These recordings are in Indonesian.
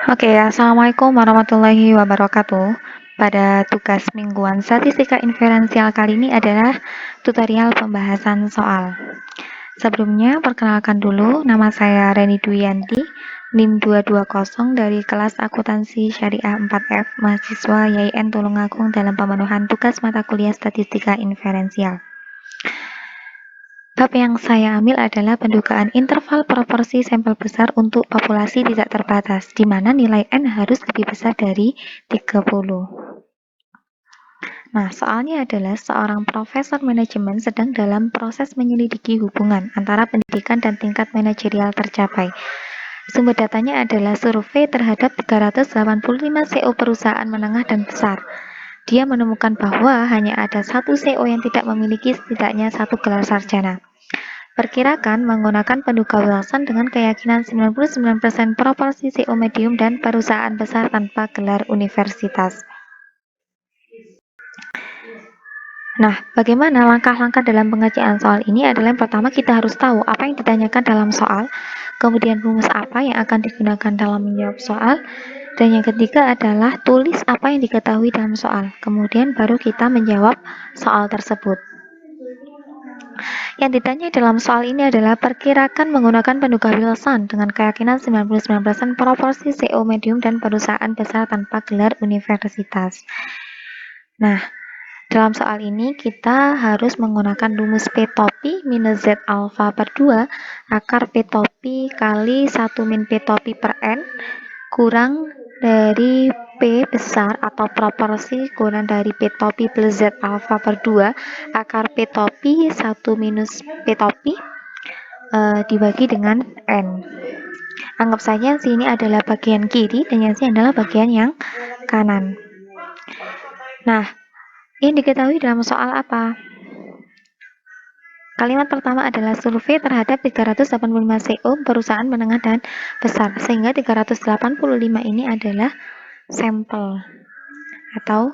Oke, Assalamualaikum warahmatullahi wabarakatuh. Pada tugas mingguan statistika inferensial kali ini adalah tutorial pembahasan soal. Sebelumnya, perkenalkan dulu, nama saya Reni Duyanti, NIM 220 dari kelas akuntansi syariah 4F, mahasiswa YIN Tulungagung dalam pemenuhan tugas mata kuliah statistika inferensial. Bab yang saya ambil adalah pendugaan interval proporsi sampel besar untuk populasi tidak terbatas, di mana nilai N harus lebih besar dari 30. Nah, soalnya adalah seorang profesor manajemen sedang dalam proses menyelidiki hubungan antara pendidikan dan tingkat manajerial tercapai. Sumber datanya adalah survei terhadap 385 CO perusahaan menengah dan besar. Dia menemukan bahwa hanya ada satu CO yang tidak memiliki setidaknya satu gelar sarjana. Perkirakan menggunakan penduga Wilson dengan keyakinan 99% proporsi CO medium dan perusahaan besar tanpa gelar universitas. Nah, bagaimana langkah-langkah dalam pengerjaan soal ini adalah yang pertama kita harus tahu apa yang ditanyakan dalam soal, kemudian rumus apa yang akan digunakan dalam menjawab soal, dan yang ketiga adalah tulis apa yang diketahui dalam soal, kemudian baru kita menjawab soal tersebut. Yang ditanya dalam soal ini adalah perkirakan menggunakan penduga Wilson dengan keyakinan 99% proporsi CO medium dan perusahaan besar tanpa gelar universitas. Nah, dalam soal ini kita harus menggunakan rumus P topi minus Z alfa per 2 akar P topi kali 1 min P topi per N kurang dari P besar atau proporsi kurang dari P topi plus Z alfa per 2 akar P topi 1 minus P topi dibagi dengan N. Anggap saja sini adalah bagian kiri dan yang sini adalah bagian yang kanan. Nah, yang diketahui dalam soal apa? Kalimat pertama adalah survei terhadap 385 CO perusahaan menengah dan besar, sehingga 385 ini adalah sampel atau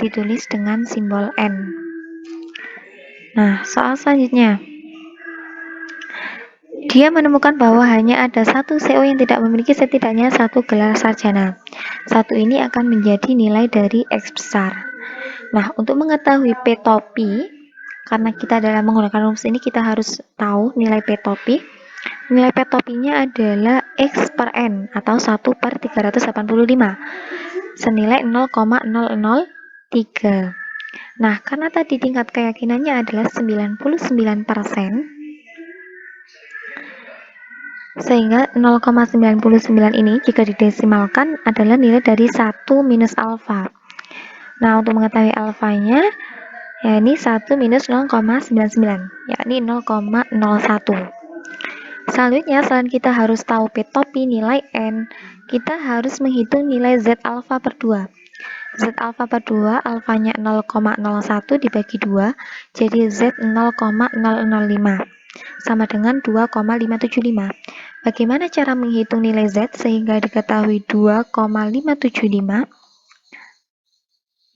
ditulis dengan simbol N. Nah, soal selanjutnya. Dia menemukan bahwa hanya ada satu CO yang tidak memiliki setidaknya satu gelar sarjana. Satu ini akan menjadi nilai dari X besar. Nah, untuk mengetahui P topi, karena kita dalam menggunakan rumus ini kita harus tahu nilai P topi. Nilai P topinya adalah X per N atau 1 per 385 senilai 0,003. Nah, karena tadi tingkat keyakinannya adalah 99%, sehingga 0,99 ini jika didesimalkan adalah nilai dari 1 minus alfa. Nah, untuk mengetahui alfanya, ya ini 1 minus 0,99, yakni 0,01. Selanjutnya, selain kita harus tahu P topi nilai N, kita harus menghitung nilai Z alfa per 2. Z alfa per 2, alfanya 0,01 dibagi 2, jadi Z 0,005. Sama dengan 2,575. Bagaimana cara menghitung nilai Z sehingga diketahui 2,575?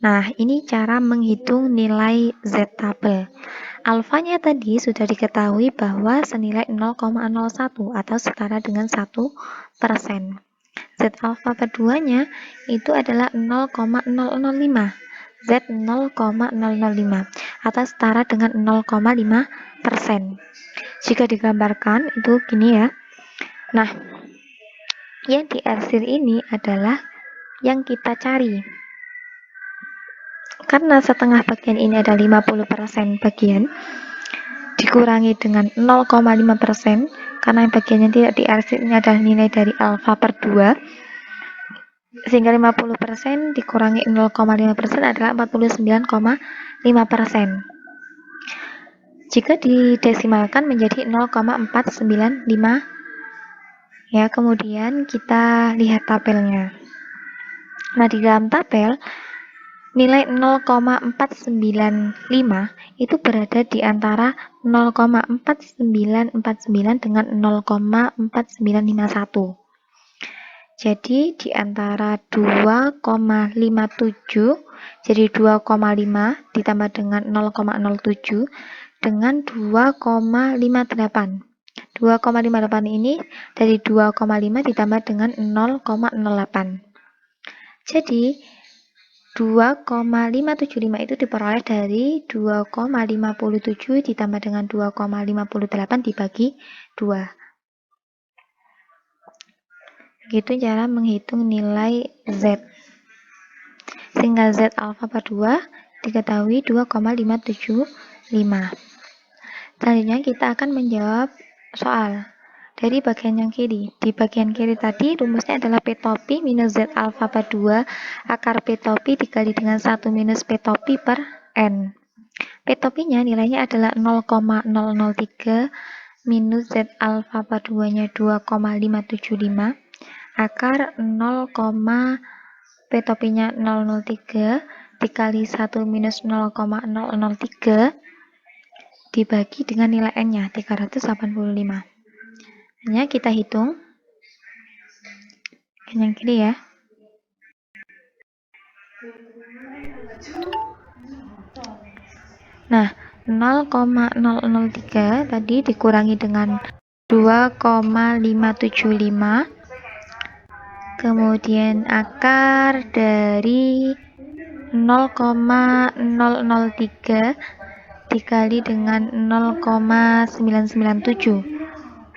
Nah, ini cara menghitung nilai Z tabel. Alfanya tadi sudah diketahui bahwa senilai 0,01 atau setara dengan 1%. Z alfa per 2-nya itu adalah 0,005. Z 0,005 atau setara dengan 0,5%. Jika digambarkan itu gini ya. Nah, yang diarsir ini adalah yang kita cari. Karena setengah bagian ini ada 50% bagian, dikurangi dengan 0,5%, karena yang bagian yang tidak diarsir ini adalah nilai dari alfa per 2, sehingga 50% dikurangi 0,5% adalah 49,5%. Jika didesimalkan menjadi 0,495, ya, kemudian kita lihat tabelnya. Nah, di dalam tabel nilai 0,495 itu berada di antara 0,4949 dengan 0,4951. Jadi di antara 2,57, jadi 2,5 ditambah dengan 0,07 dengan 2,58. 2,58 ini dari 2,5 ditambah dengan 0,08. Jadi 2,575 itu diperoleh dari 2,57 ditambah dengan 2,58 dibagi 2. Begitu cara menghitung nilai Z. Sehingga Z alfa per 2 diketahui 2,575. Selanjutnya kita akan menjawab soal dari bagian yang kiri. Di bagian kiri tadi rumusnya adalah P topi minus Z alfa per 2 akar P topi dikali dengan 1 minus P topi per N. P topinya nilainya adalah 0,003 minus Z alfa per 2-nya 2,575 akar 0, P topinya 003 dikali 1 minus 0,003 dibagi dengan nilai N-nya 385. Hanya kita hitung yang kiri ya. Nah, 0,003 tadi dikurangi dengan 2,575, kemudian akar dari 0,003 dikali dengan 0,997.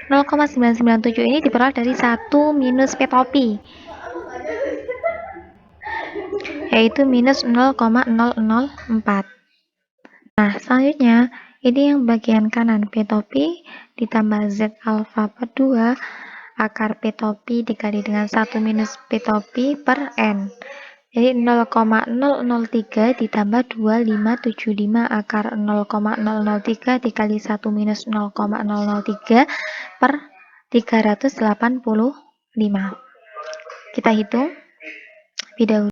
0,997 ini diperoleh dari 1 minus P topi, yaitu minus 0,004. Nah, selanjutnya ini yang bagian kanan P topi ditambah Z alfa per 2 akar P topi dikali dengan 1 minus P topi per N. Jadi 0,003 ditambah 2575 akar 0,003 dikali 1 minus 0,003 per 385. Kita hitung lebih dahulu.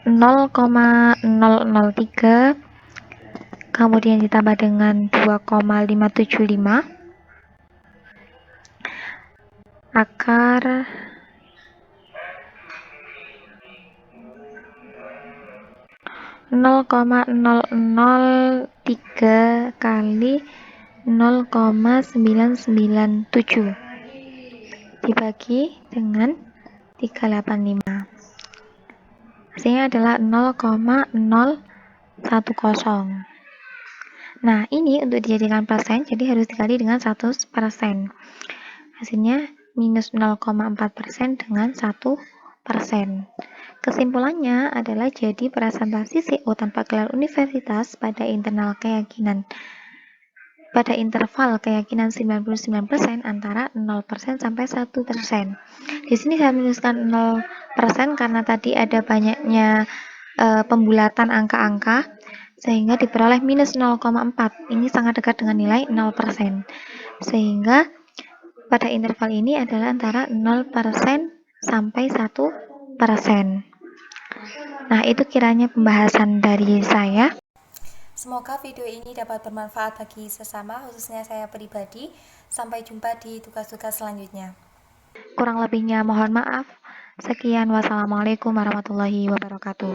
0,003 kemudian ditambah dengan 2,575 akar 0,003 kali 0,997 dibagi dengan 385. Hasilnya adalah 0,010. Nah, ini untuk dijadikan persen, jadi harus dikali dengan 100%. Hasilnya minus 0,4% dengan 1%. Kesimpulannya adalah jadi presentasi CO tanpa gelar universitas pada interval keyakinan 99% antara 0% sampai 1%. Di sini saya menuliskan 0% karena tadi ada banyaknya pembulatan angka-angka sehingga diperoleh minus 0,4. Ini sangat dekat dengan nilai 0%. Sehingga pada interval ini adalah antara 0% sampai 1%. Nah, itu kiranya pembahasan dari saya. Semoga video ini dapat bermanfaat bagi sesama, khususnya saya pribadi. Sampai jumpa di tugas-tugas selanjutnya. Kurang lebihnya mohon maaf. Sekian, wassalamualaikum warahmatullahi wabarakatuh.